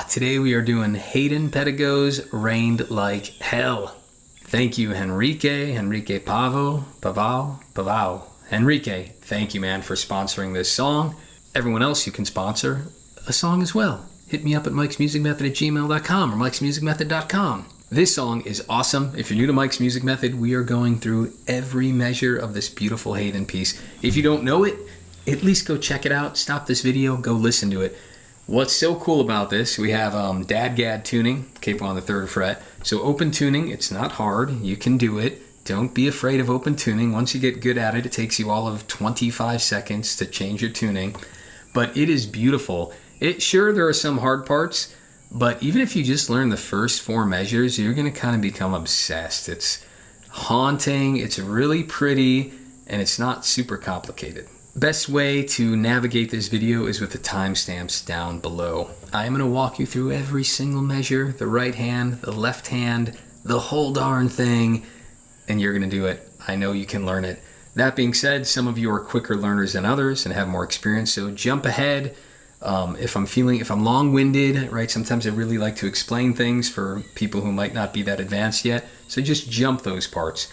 Today we are doing Hayden Pedigo's Rained Like Hell. Thank you, Enrique Pavao. Enrique, thank you, man, for sponsoring this song. Everyone else, you can sponsor a song as well. Hit me up at mikesmusicmethod@gmail.com or mikesmusicmethod.com. This song is awesome. If you're new to Mike's Music Method, we are going through every measure of this beautiful Hayden piece. If you don't know it, at least go check it out. Stop this video, go listen to it. What's so cool about this, we have dad-gad tuning, capo on the 3rd fret. So open tuning, it's not hard. You can do it. Don't be afraid of open tuning. Once you get good at it, it takes you all of 25 seconds to change your tuning. But it is beautiful. Sure, there are some hard parts, but even if you just learn the first 4 measures, you're going to kind of become obsessed. It's haunting, it's really pretty, and it's not super complicated. Best way to navigate this video is with the timestamps down below. I am going to walk you through every single measure, the right hand, the left hand, the whole darn thing, and you're going to do it. I know you can learn it. That being said, some of you are quicker learners than others and have more experience, so jump ahead. If I'm long-winded, right, sometimes I really like to explain things for people who might not be that advanced yet, so just jump those parts.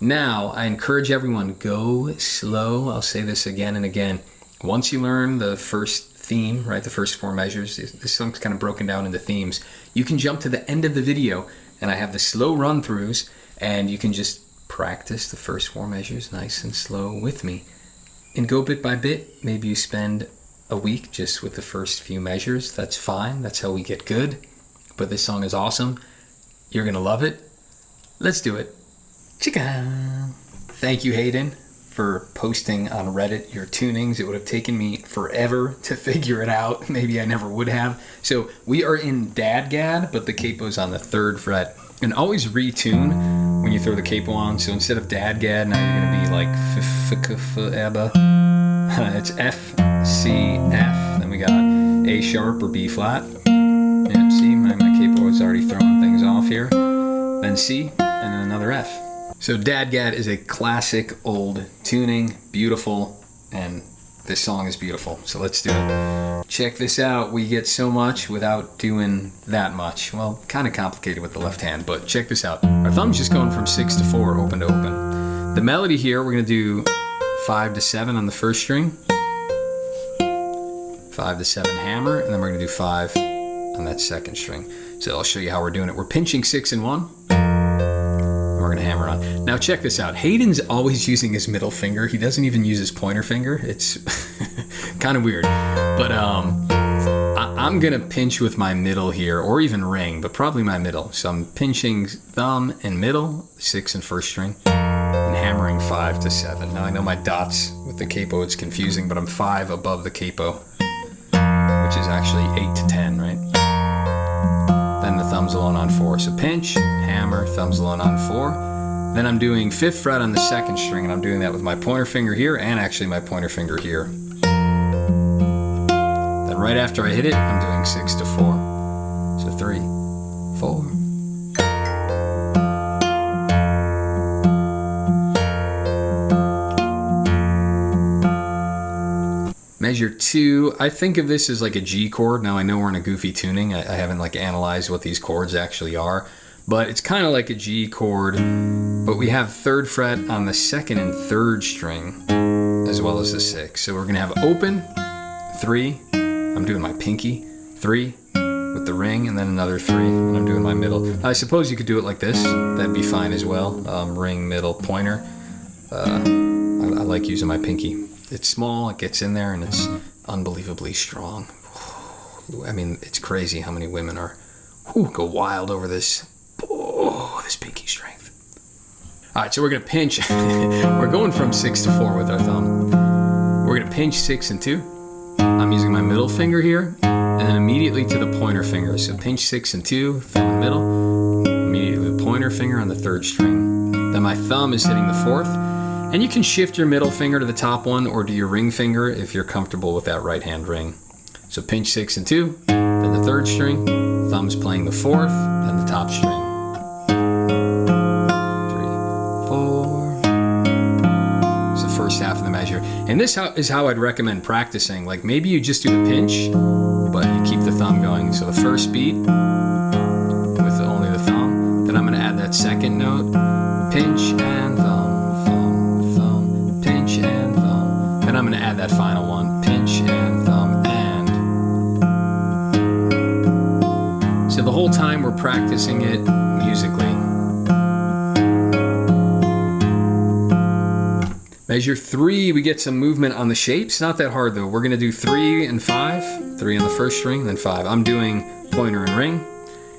Now, I encourage everyone, go slow. I'll say this again and again. Once you learn the first theme, right, the first 4 measures, this song's kind of broken down into themes, you can jump to the end of the video, and I have the slow run-throughs, and you can just practice the first 4 measures nice and slow with me. And go bit by bit. Maybe you spend a week just with the first few measures. That's fine. That's how we get good. But this song is awesome. You're going to love it. Let's do it. Chica. Thank you, Hayden, for posting on Reddit your tunings. It would have taken me forever to figure it out. Maybe I never would have. So we are in dad-gad, but the capo's on the 3rd fret. And always retune when you throw the capo on. So instead of dad-gad, now you're going to be like f-f-f-f-ebba. It's F, C, F. Then we got A sharp or B flat. Yep, see, my capo is already throwing things off here. Then C, and then another F. So dad-gad is a classic old tuning, beautiful, and this song is beautiful. So let's do it. Check this out. We get so much without doing that much. Well, kind of complicated with the left hand, but check this out. Our thumb's just going from 6 to 4, open to open. The melody here, we're going to do 5 to 7 on the 1st string, 5 to 7 hammer, and then we're going to do 5 on that 2nd string. So I'll show you how we're doing it. We're pinching 6 and 1. We're going to hammer on. Now check this out. Hayden's always using his middle finger. He doesn't even use his pointer finger. It's kind of weird. But I'm going to pinch with my middle here, or even ring, but probably my middle. So I'm pinching thumb and middle, 6 and 1st string, and hammering 5 to 7. Now I know my dots with the capo, it's confusing, but I'm 5 above the capo, which is actually 8 to 10, right? Then the thumbs alone on 4. So pinch, hammer, thumbs alone on 4. Then I'm doing 5th fret on the 2nd string, and I'm doing that with my pointer finger here and actually my pointer finger here. Then right after I hit it, I'm doing 6 to 4. So 3, 4. Measure 2, I think of this as like a G chord. Now I know we're in a goofy tuning. I haven't like analyzed what these chords actually are, but it's kind of like a G chord, but we have 3rd fret on the 2nd and 3rd string, as well as the 6th. So we're gonna have open, 3, I'm doing my pinky, 3 with the ring, and then another 3, and I'm doing my middle. I suppose you could do it like this, that'd be fine as well. Ring, middle, pointer. I like using my pinky. It's small, it gets in there, and it's unbelievably strong. I mean, it's crazy how many women go wild over this pinky strength. All right, so we're gonna pinch. We're going from 6 to 4 with our thumb. We're gonna pinch 6 and 2. I'm using my middle finger here, and then immediately to the pointer finger. So pinch 6 and 2, thumb in the middle, immediately the pointer finger on the 3rd string. Then my thumb is hitting the 4th. And you can shift your middle finger to the top one or to your ring finger if you're comfortable with that right hand ring. So pinch 6 and 2, then the 3rd string, thumb's playing the 4th, then the top string. 3, 4. It's the first half of the measure. And this is how I'd recommend practicing. Like maybe you just do the pinch, but you keep the thumb going. So the first beat with only the thumb. Then I'm going to add that second note. Pinch and thumb, thumb, thumb, pinch and thumb. Then I'm going to add that final one. Pinch and thumb and. So the whole time we're practicing it musically. Measure 3, we get some movement on the shapes. Not that hard though. We're going to do 3 and 5. 3 on the first string, then 5. I'm doing pointer and ring.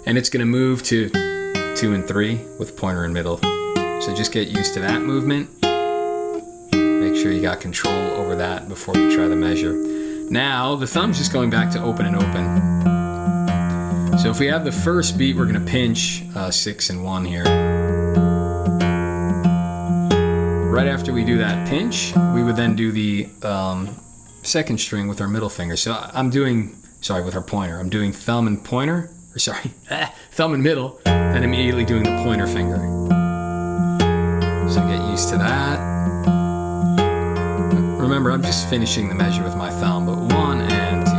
And it's going to move to 2 and 3 with pointer and middle. So just get used to that movement. Make sure you got control over that before you try the measure. Now, the thumb's just going back to open and open. So if we have the first beat, we're going to pinch 6 and 1 here. Right after we do that pinch, we would then do the second string with our middle finger. So I'm doing, with our pointer. I'm doing thumb and pointer, thumb and middle, then immediately doing the pointer finger. So get used to that. Remember, I'm just finishing the measure with my thumb, but 1 and 2,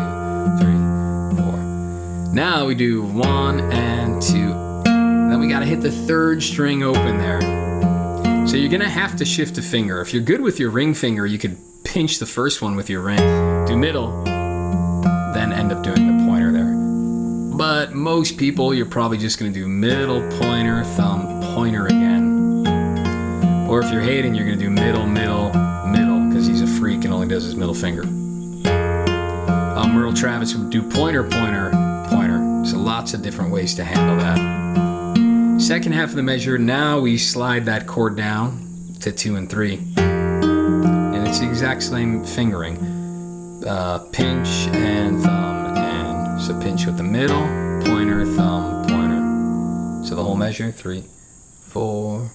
3, 4. Now we do 1 and 2. Then we gotta hit the third string open there. So you're gonna have to shift a finger. If you're good with your ring finger, you could pinch the first one with your ring, do middle, then end up doing the pointer there. But most people, you're probably just gonna do middle, pointer, thumb, pointer again. Or if you're Hayden, you're gonna do middle, middle, middle, because he's a freak and only does his middle finger. Merle Travis would do pointer, pointer, pointer. So lots of different ways to handle that. Second half of the measure, now we slide that chord down to 2 and 3. And it's the exact same fingering. Pinch and thumb and. So pinch with the middle, pointer, thumb, pointer. So the whole measure, 3, 4.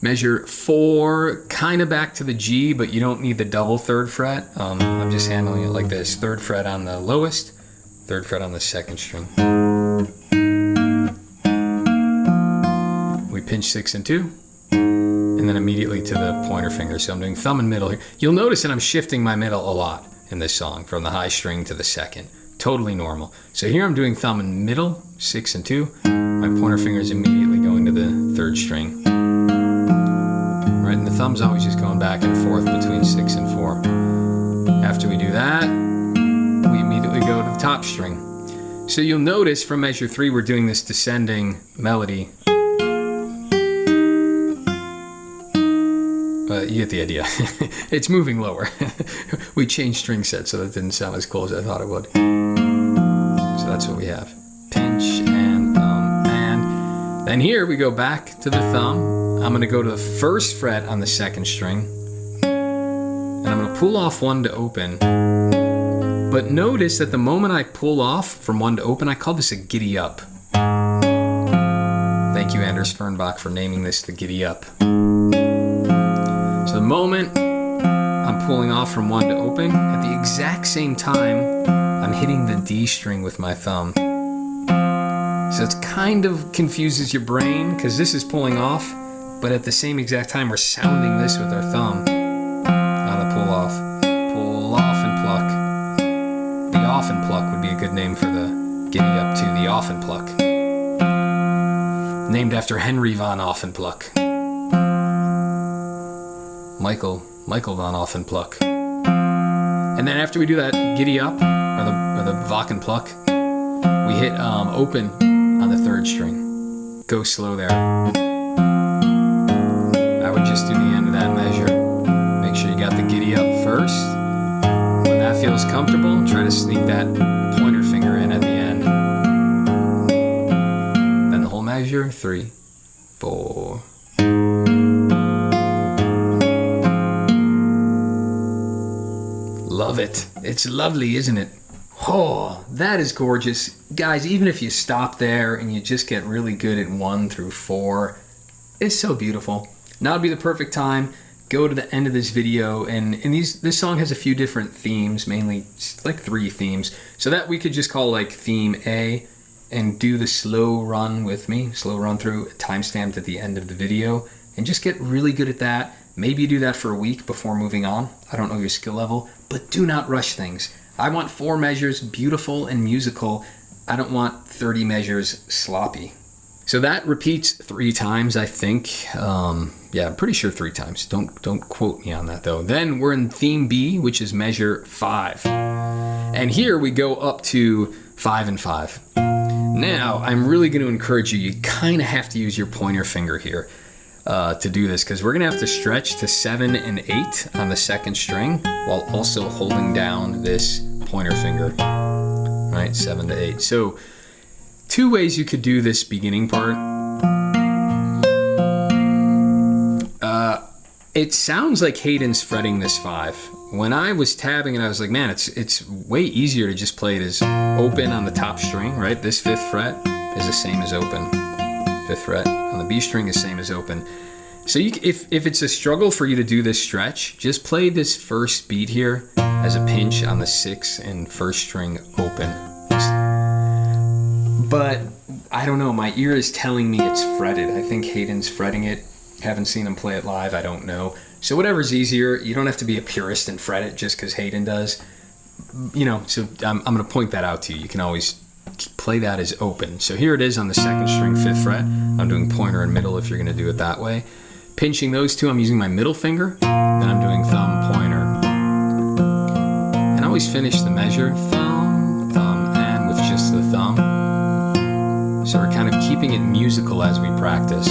Measure 4, kind of back to the G, but you don't need the double 3rd fret. I'm just handling it like this. 3rd fret on the lowest, 3rd fret on the 2nd string. We pinch 6 and 2, and then immediately to the pointer finger. So I'm doing thumb and middle here. You'll notice that I'm shifting my middle a lot in this song, from the high string to the 2nd. Totally normal. So here I'm doing thumb and middle, 6 and 2. My pointer finger is immediately going to the 3rd string. Right, and the thumb's always just going back and forth between 6 and 4. After we do that, we immediately go to the top string. So you'll notice from measure 3, we're doing this descending melody. You get the idea. It's moving lower. We changed string sets, so that didn't sound as cool as I thought it would. So that's what we have. Pinch and thumb and. Then here we go back to the thumb. I'm going to go to the 1st fret on the 2nd string, and I'm going to pull off 1 to open. But notice that the moment I pull off from 1 to open, I call this a giddy up. Thank you, Anders Fernbach, for naming this the giddy up. So the moment I'm pulling off from 1 to open, at the exact same time, I'm hitting the D string with my thumb. So it kind of confuses your brain, because this is pulling off, but at the same exact time, we're sounding this with our thumb on the pull off. Pull off and pluck. The off and pluck would be a good name for the giddy up too, the off and pluck. Named after Henry von Offenpluck. Michael von Offenpluck. And then after we do that giddy up, or the Wachenpluck, we hit open on the 3rd string. Go slow there. I would just do the end of that measure. Make sure you got the giddy up first. When that feels comfortable, try to sneak that pointer finger in at the end. Then the whole measure, 3, 4. Love it. It's lovely, isn't it? Oh, that is gorgeous. Guys, even if you stop there and you just get really good at 1 through 4, it's so beautiful. Now would be the perfect time. Go to the end of this video, and this song has a few different themes, mainly like 3 themes. So that we could just call like theme A, and do the slow run with me, slow run through, timestamped at the end of the video, and just get really good at that. Maybe you do that for a week before moving on. I don't know your skill level, but do not rush things. I want 4 measures beautiful and musical. I don't want 30 measures sloppy. So that repeats 3 times, I think. Yeah, I'm pretty sure 3 times. Don't quote me on that though. Then we're in theme B, which is measure 5. And here we go up to 5 and 5. Now, I'm really going to encourage you, you kind of have to use your pointer finger here to do this, because we're going to have to stretch to 7 and 8 on the 2nd string while also holding down this pointer finger. All right, 7 to 8. So 2 ways you could do this beginning part. It sounds like Hayden's fretting this 5. When I was tabbing it, I was like, man, it's way easier to just play it as open on the top string, right? This 5th fret is the same as open. 5th fret on the B string is same as open. So if it's a struggle for you to do this stretch, just play this first beat here as a pinch on the 6th and 1st string open. But I don't know, my ear is telling me it's fretted. I think Hayden's fretting it. Haven't seen him play it live, I don't know. So whatever's easier, you don't have to be a purist and fret it just because Hayden does. You know, so I'm going to point that out to you. You can always play that as open. So here it is on the 2nd string, 5th fret. I'm doing pointer and middle if you're going to do it that way. Pinching those 2, I'm using my middle finger. Then I'm doing thumb, pointer. And I always finish the measure, thumb, thumb, and with just the thumb. So we're kind of keeping it musical as we practice.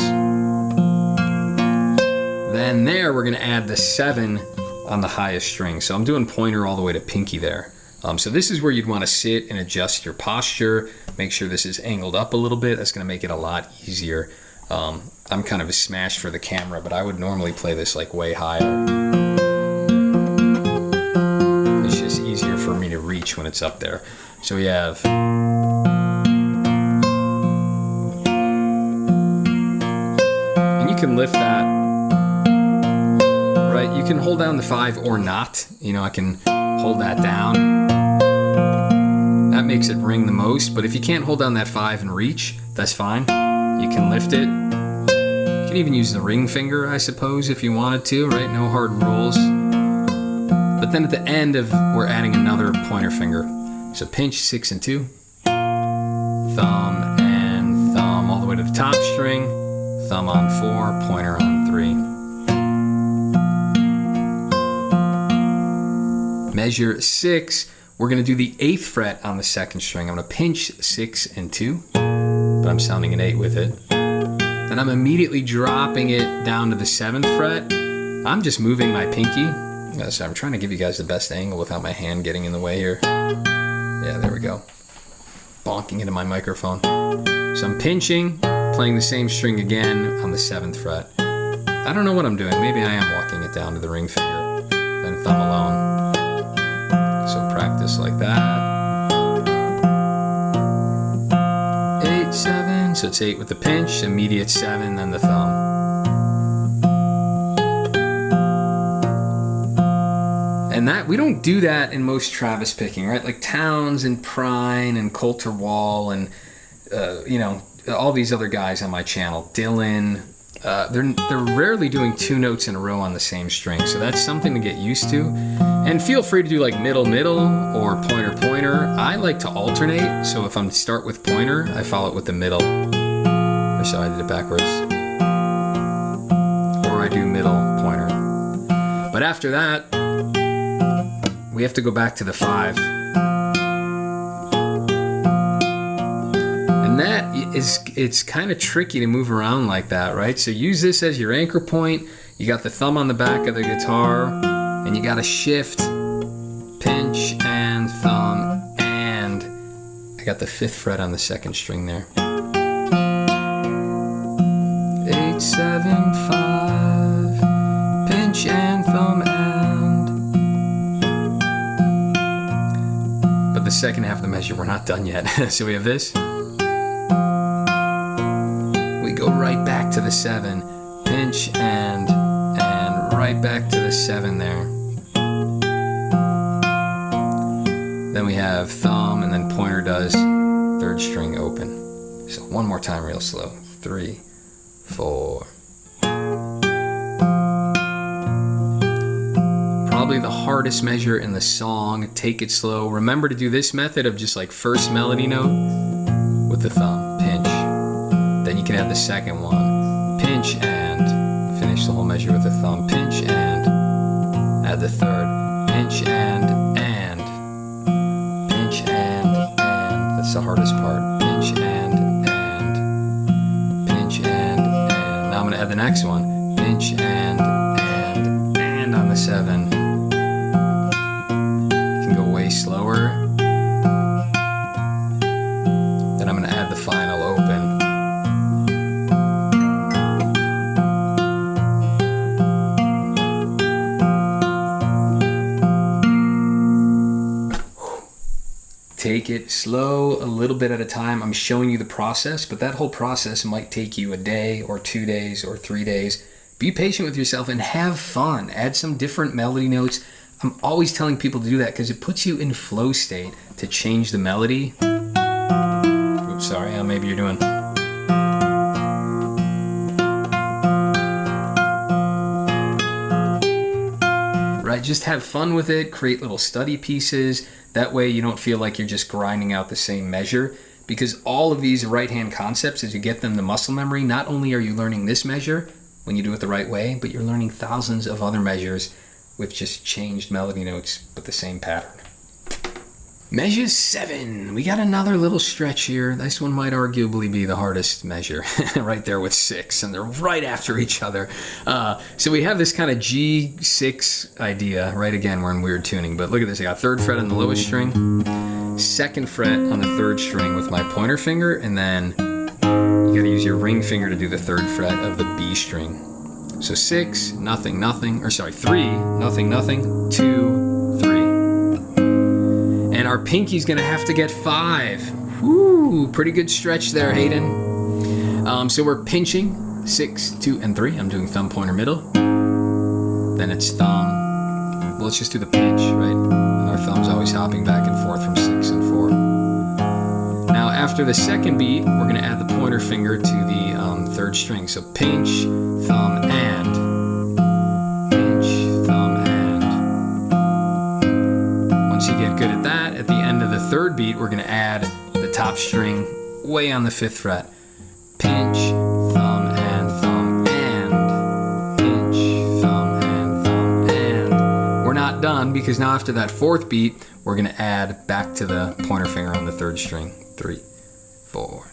Then there, we're going to add the 7 on the highest string. So I'm doing pointer all the way to pinky there. So this is where you'd want to sit and adjust your posture. Make sure this is angled up a little bit. That's going to make it a lot easier. I'm kind of a smash for the camera, but I would normally play this like way higher. It's just easier for me to reach when it's up there. So we have... And you can lift that. Right, you can hold down the 5 or not. You know, I can hold that down. That makes it ring the most, but if you can't hold down that 5 and reach, that's fine. You can lift it. You can even use the ring finger, I suppose, if you wanted to, right? No hard rules. But then at the end we're adding another pointer finger. So pinch 6 and 2. Thumb and thumb all the way to the top string. Thumb on 4, pointer on 3. Measure 6, we're going to do the 8th fret on the 2nd string. I'm going to pinch 6 and 2, but I'm sounding an 8 with it. Then I'm immediately dropping it down to the 7th fret. I'm just moving my pinky. So I'm trying to give you guys the best angle without my hand getting in the way here. Yeah, there we go. Bonking into my microphone. So I'm pinching, playing the same string again on the 7th fret. I don't know what I'm doing. Maybe I am walking it down to the ring finger, then thumb alone. So practice like that. 8, 7. So it's 8 with the pinch, immediate 7, then the thumb. And that, we don't do that in most Travis picking, right? Like Towns and Prine and Coulter Wall and, you know, all these other guys on my channel, Dylan, they're rarely doing 2 notes in a row on the same string. So that's something to get used to. And feel free to do like middle, middle, or pointer, pointer. I like to alternate. So if I'm start with pointer, I follow it with the middle. Or so I did it backwards. Or I do middle, pointer. But after that, we have to go back to the 5. And that it's kind of tricky to move around like that, right? So use this as your anchor point. You got the thumb on the back of the guitar, and you got to shift, pinch, and thumb, and I got the 5th fret on the 2nd string there. 8, 7, 5, pinch and thumb and. But the second half of the measure, we're not done yet. So we have this. We go right back to the 7, pinch and right back to the 7 there. Then we have thumb, and then pointer does 3rd third string open. So one more time real slow. 3, 4. Probably the hardest measure in the song. Take it slow. Remember to do this method of just like first melody note with the thumb, pinch. Then you can add the second one, pinch and finish the whole measure with the thumb, pinch and add the third, pinch and pinch and. That's the hardest part. Pinch and pinch and. Now I'm gonna add the next one, pinch and on the 7. Slower. Then I'm going to add the final open. Take it slow, a little bit at a time. I'm showing you the process, but that whole process might take you a day or 2 days or 3 days. Be patient with yourself and have fun. Add some different melody notes. I'm always telling people to do that because it puts you in flow state to change the melody. Oops, sorry, maybe you're doing. Right, just have fun with it, create little study pieces. That way you don't feel like you're just grinding out the same measure, because all of these right-hand concepts, as you get them to muscle memory, not only are you learning this measure when you do it the right way, but you're learning thousands of other measures with just changed melody notes, but the same pattern. Measure 7. We got another little stretch here. This one might arguably be the hardest measure, right there with 6, and they're right after each other. So we have this kind of G6 idea. Right, again, we're in weird tuning, but look at this. I got 3rd fret on the lowest string, 2nd fret on the 3rd string with my pointer finger, and then you gotta use your ring finger to do the 3rd fret of the B string. So 6, nothing, nothing, or sorry, 3, nothing, nothing, 2, 3. And our pinky's gonna have to get 5. Woo, pretty good stretch there, Hayden. So we're pinching 6, 2, and 3. I'm doing thumb, pointer, middle. Then it's thumb. Well, let's just do the pinch, right? And our thumb's always hopping back and forth from 6 and 4. Now, after the 2nd beat, we're gonna add the pointer finger to the 3rd string. So pinch, thumb, and pinch, thumb, and. Once you get good at that, at the end of the 3rd beat, we're going to add the top string way on the 5th fret. Pinch, thumb, and thumb, and pinch, thumb, and thumb, and. We're not done, because now after that 4th beat, we're going to add back to the pointer finger on the 3rd string. 3, 4,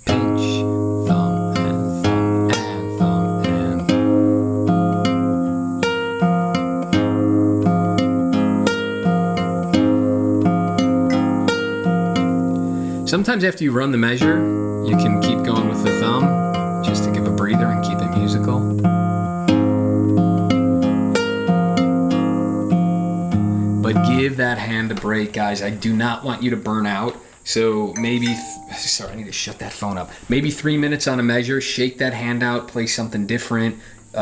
pinch, thumb, sometimes after you run the measure, you can keep going with the thumb just to give a breather and keep it musical. But give that hand a break, guys. I do not want you to burn out. So maybe, sorry, I need to shut that phone up. Maybe 3 minutes on a measure, shake that hand out, play something different,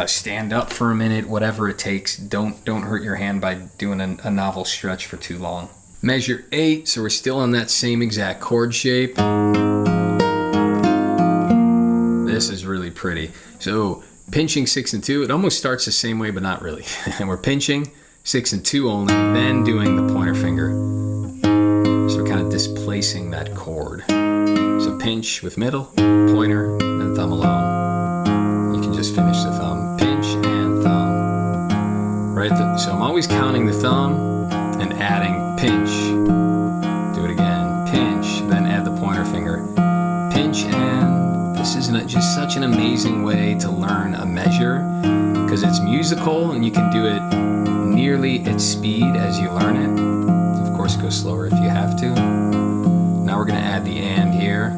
stand up for a minute, whatever it takes. Don't hurt your hand by doing a novel stretch for too long. Measure 8, so we're still on that same exact chord shape. This is really pretty. So pinching 6 and 2, it almost starts the same way, but not really. And we're pinching 6 and 2 only, then doing the pointer finger. So we're kind of displacing that chord. So pinch with middle, pointer, and thumb alone. You can just finish the thumb, pinch and thumb. Right, so I'm always counting the thumb and adding pinch. Do it again, pinch, then add the pointer finger. Pinch, and this is just such an amazing way to learn a measure, because it's musical and you can do it nearly at speed as you learn it. Of course, go slower if you have to. Now we're gonna add the and here.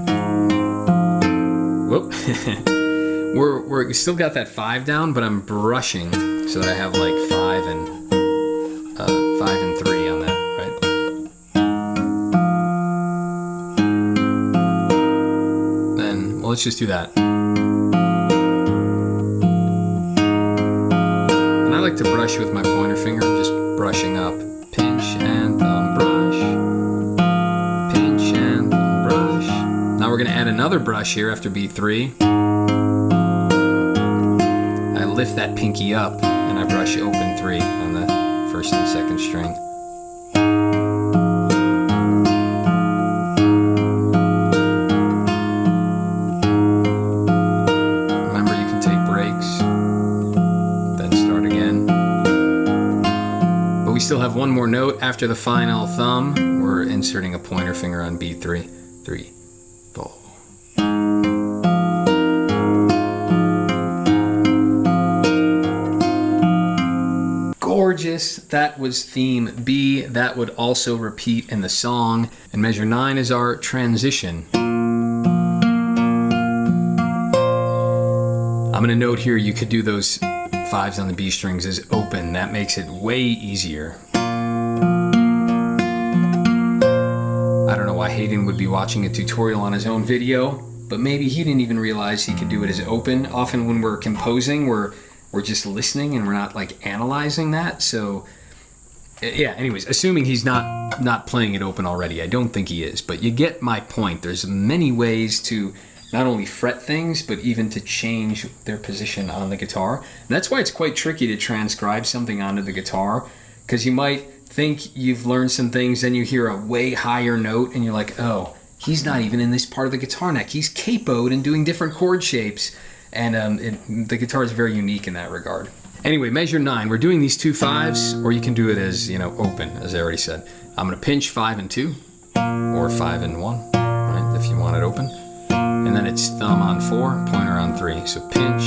Whoop. we still got that 5 down, but I'm brushing so that I have like 5 and 3 on that, right? Then, well, let's just do that. And I like to brush with my pointer finger, just brushing up. Pinch and thumb brush. Pinch and thumb brush. another brush here after beat 3. I lift that pinky up and I brush open 3 on the first and second string. Remember, you can take breaks, then start again. But we still have one more note after the final thumb. We're inserting a pointer finger on beat 3. 3, 4. Gorgeous. That was theme B. That would also repeat in the song. And measure 9 is our transition. I'm going to note here you could do those 5s on the B strings as open. That makes it way easier. I don't know why Hayden would be watching a tutorial on his own video, but maybe he didn't even realize he could do it as open. Often when we're composing, we're just listening and we're not like analyzing that. So yeah, anyways, assuming he's not playing it open already. I don't think he is, but you get my point. There's many ways to not only fret things, but even to change their position on the guitar. And that's why it's quite tricky to transcribe something onto the guitar, because you might think you've learned some things, then you hear a way higher note and you're like, oh, he's not even in this part of the guitar neck. He's capoed and doing different chord shapes. And the guitar is very unique in that regard. Anyway, measure 9. We're doing these 2 5s, or you can do it as, open, as I already said. I'm going to pinch 5 and 2, or 5 and 1, right, if you want it open. And then it's thumb on 4, pointer on 3. So pinch,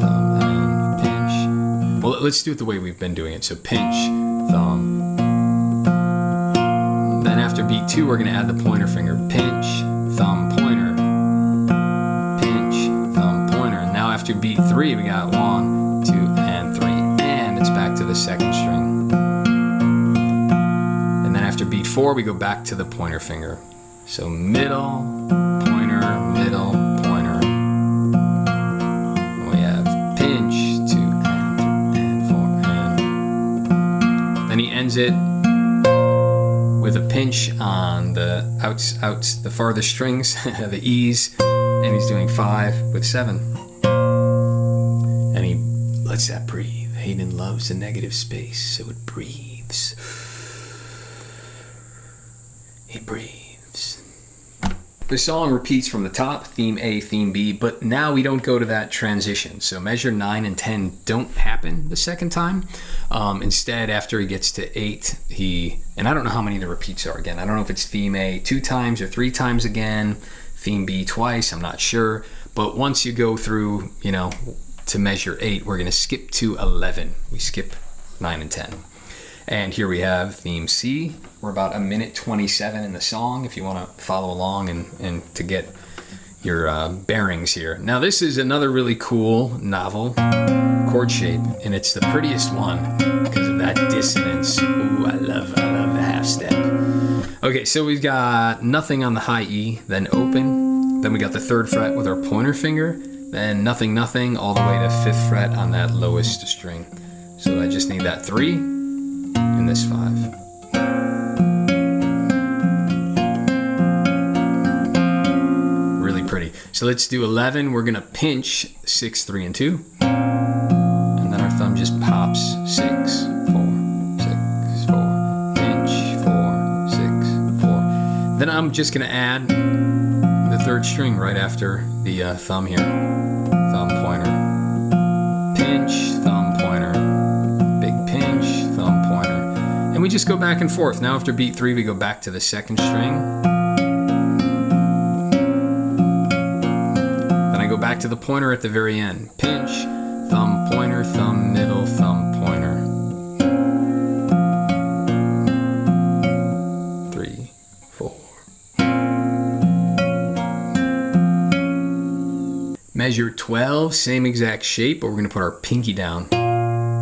thumb, and pinch. Well, let's do it the way we've been doing it. So pinch, thumb. Then after beat 2, we're going to add the pointer finger. Pinch, thumb, pointer. Pinch, thumb, pointer. And now after beat 3, we got 1, 2, and 3. And it's back to the second string. And then after beat 4, we go back to the pointer finger. So middle, pointer, middle, pointer. We have pinch, 2, and 3, and 4, and. Then he ends it with a pinch on the outs, the farthest strings, the E's, and he's doing 5 with 7. And he lets that breathe. Hayden loves the negative space, so it breathes. He breathes. The song repeats from the top, theme A, theme B, but now we don't go to that transition. So measure 9 and 10 don't happen the second time. Instead, after he gets to 8, and I don't know how many the repeats are again. I don't know if it's theme A 2 times or 3 times again, theme B twice, I'm not sure. But once you go through, to measure 8, we're going to skip to 11. We skip 9 and 10. And here we have theme C. We're about 1:27 in the song if you want to follow along and to get your bearings here. Now this is another really cool, novel chord shape, and it's the prettiest one because of that dissonance. Ooh, I love the half step. Okay, so we've got nothing on the high E, then open. Then we got the 3rd fret with our pointer finger, then nothing, nothing, all the way to 5th fret on that lowest string. So I just need that 3. And this 5. Really pretty. So let's do 11. We're going to pinch 6, 3, and 2. And then our thumb just pops 6, 4, 6, 4. Pinch 4, 6, 4. Then I'm just going to add the 3rd string right after the thumb here. Thumb, pointer. Pinch, thumb, pointer. Big pinch, thumb, pointer. And we just go back and forth. Now after beat 3, we go back to the 2nd string. Then I go back to the pointer at the very end. Pinch, thumb, pointer, thumb, middle, thumb, pointer. 3, 4. Measure 12, same exact shape, but we're going to put our pinky down.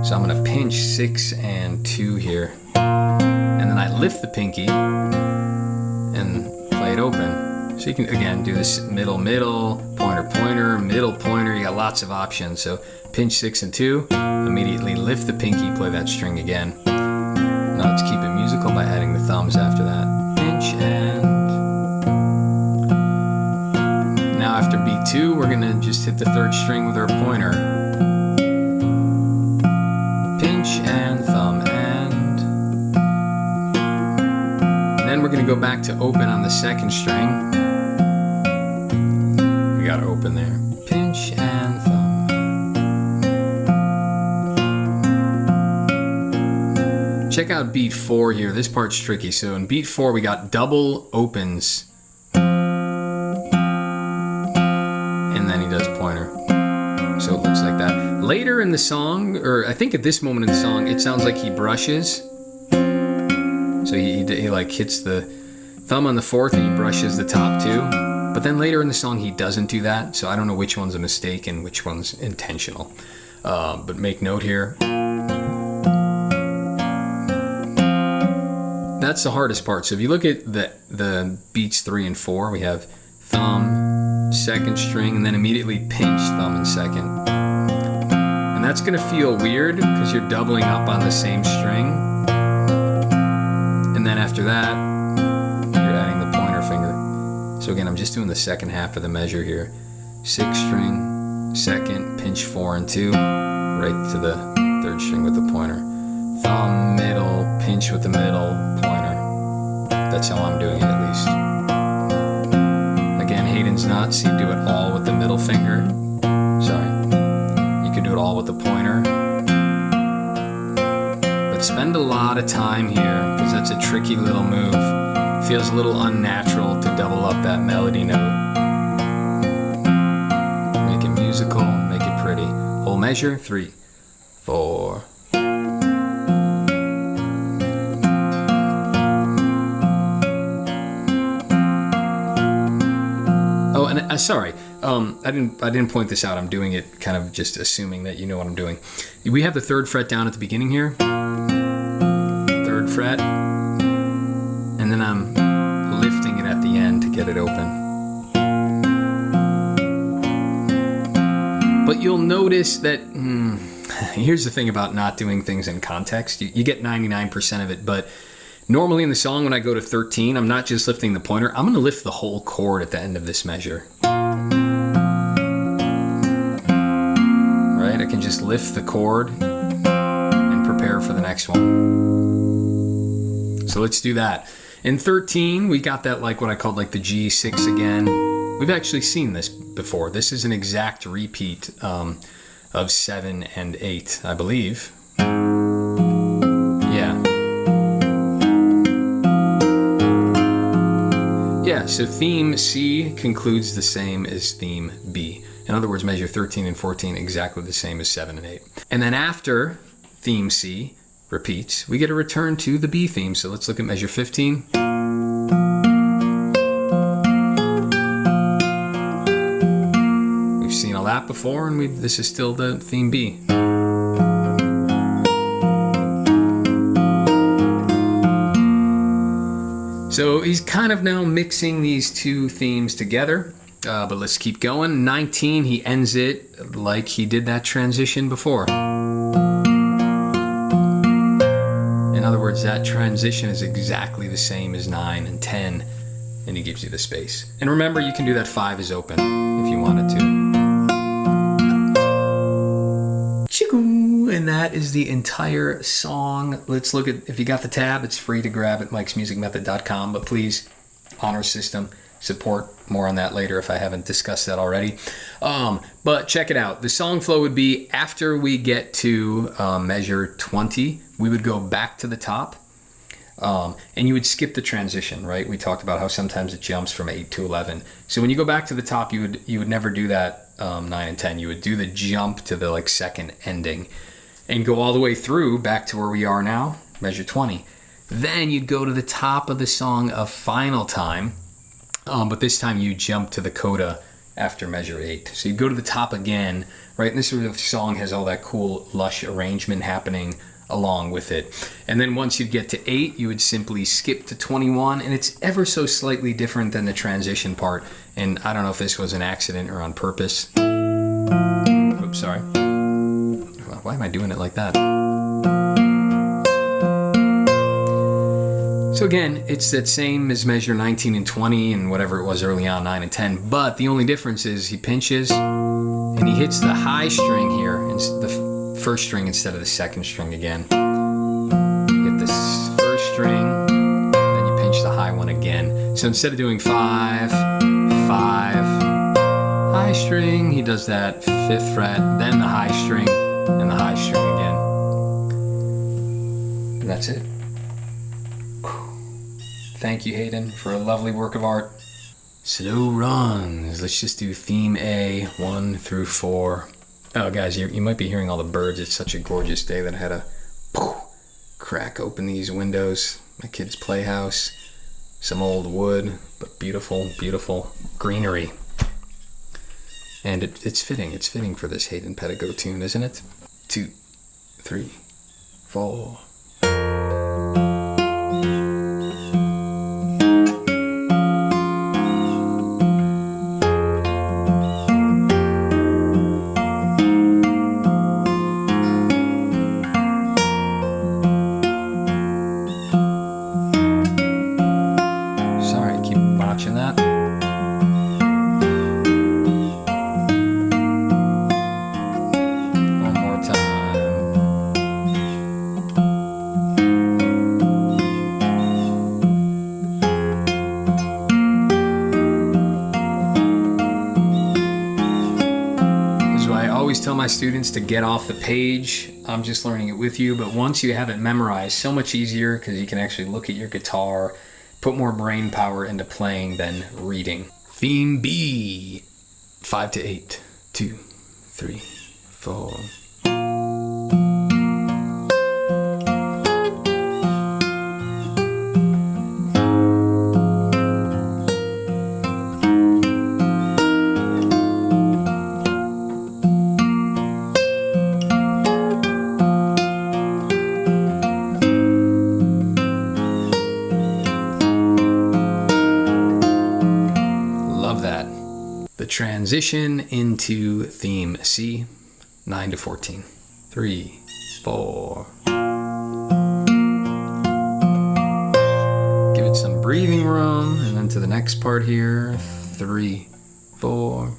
So I'm going to pinch 6 and 2 here. And then I lift the pinky and play it open. So you can, again, do this middle, middle, pointer, pointer, middle, pointer. You got lots of options. So pinch 6 and 2, immediately lift the pinky, play that string again. Now let's keep it musical by adding the thumbs after that. Pinch and... Now 2, we're gonna just hit the 3rd string with our pointer. Pinch and thumb and then we're gonna go back to open on the 2nd string. We got open there. Pinch and thumb. Check out beat 4 here. This part's tricky. So in beat 4, we got double opens. And then he does pointer. So it looks like that. Later in the song, or I think at this moment in the song, it sounds like he brushes. So he like hits the thumb on the 4th and he brushes the top 2. But then later in the song, he doesn't do that. So I don't know which one's a mistake and which one's intentional. But make note here. That's the hardest part. So if you look at the beats 3 and 4, we have thumb, 2nd string, and then immediately pinch thumb and 2nd. And that's gonna feel weird because you're doubling up on the same string. And then after that, you're adding the pointer finger. So again, I'm just doing the 2nd half of the measure here. 6th string, 2nd, pinch 4 and 2, right to the 3rd string with the pointer. Thumb, middle, pinch with the middle, pointer. That's how I'm doing it at least. Again, Hayden's not, so you do it all with the middle finger. Sorry. You could do it all with the pointer. But spend a lot of time here, because that's a tricky little move. It feels a little unnatural to double up that melody note. Make it musical, make it pretty. Whole measure, 3, 4. Oh, and sorry, I didn't point this out. I'm doing it kind of just assuming that you know what I'm doing. We have the 3rd fret down at the beginning here. 3rd fret. And then I'm lifting it at the end to get it open. But you'll notice that, here's the thing about not doing things in context. You get 99% of it, but normally in the song when I go to 13, I'm not just lifting the pointer, I'm going to lift the whole chord at the end of this measure. Right? I can just lift the chord and prepare for the next one. So let's do that. In 13, we got that like what I called like the G6 again. We've actually seen this before. This is an exact repeat of 7 and 8, I believe. Yeah, so theme C concludes the same as theme B. In other words, measure 13 and 14 exactly the same as 7 and 8. And then after theme C repeats, we get a return to the B theme. So let's look at measure 15. We've seen all that before, and this is still the theme B. So he's kind of now mixing these two themes together, but let's keep going. 19, he ends it like he did that transition before. In other words, that transition is exactly the same as 9 and 10, and he gives you the space. And remember, you can do that 5 is open if you wanted to. And that is the entire song. Let's look at, if you got the tab, it's free to grab at mikesmusicmethod.com, but please, honor system, support. More on that later if I haven't discussed that already. But check it out. The song flow would be after we get to measure 20, we would go back to the top. And you would skip the transition, right? We talked about how sometimes it jumps from 8 to 11. So when you go back to the top, you would never do that 9 and 10. You would do the jump to the like second ending and go all the way through back to where we are now, measure 20. Then you'd go to the top of the song a final time, but this time you jump to the coda after measure 8. So you go to the top again, right? And this sort of song has all that cool lush arrangement happening along with it. And then once you get to 8, you would simply skip to 21, and it's ever so slightly different than the transition part. And I don't know if this was an accident or on purpose. Oops, sorry. Why am I doing it like that? So again, it's that same as measure 19 and 20 and whatever it was early on, 9 and 10, but the only difference is he pinches and he hits the high string here, the first string instead of the second string again. Hit the first string, then you pinch the high one again. So instead of doing 5, 5, high string, he does that 5th fret, then the high string, and the high string again. And that's it. Thank you, Hayden, for a lovely work of art. Slow runs. Let's just do theme A, 1 through 4. Oh, guys, you might be hearing all the birds. It's such a gorgeous day that I had to crack open these windows. My kid's playhouse. Some old wood, but beautiful, beautiful greenery. And it's fitting. It's fitting for this Hayden Pedigo tune, isn't it? 2, 3, 4. Tell my students to get off the page. I'm just learning it with you, but once you have it memorized, so much easier because you can actually look at your guitar, put more brain power into playing than reading. Theme B, 5 to 8, 2, 3, 4. The transition into theme C, 9 to 14. 3, 4. Give it some breathing room, and then to the next part here. 3, 4.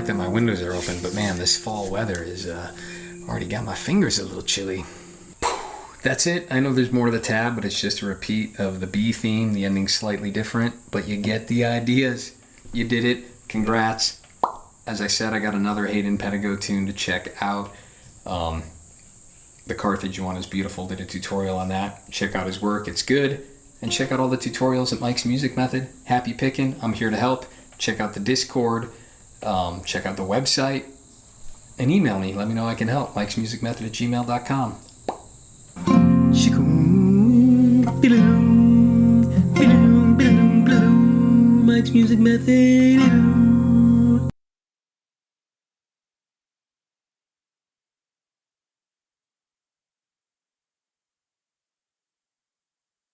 That my windows are open, but man, this fall weather is already got my fingers a little chilly. That's it. I know there's more to the tab, but it's just a repeat of the B theme. The ending's slightly different, but you get the ideas. You did it. Congrats. As I said, I got another Hayden Pedigo tune to check out. The Carthage one is beautiful. Did a tutorial on that. Check out his work. It's good. And check out all the tutorials at Mike's Music Method. Happy picking. I'm here to help. Check out the Discord. Check out the website and email me. Let me know I can help. mikesmusicmethod@gmail.com. Mike's Music Method.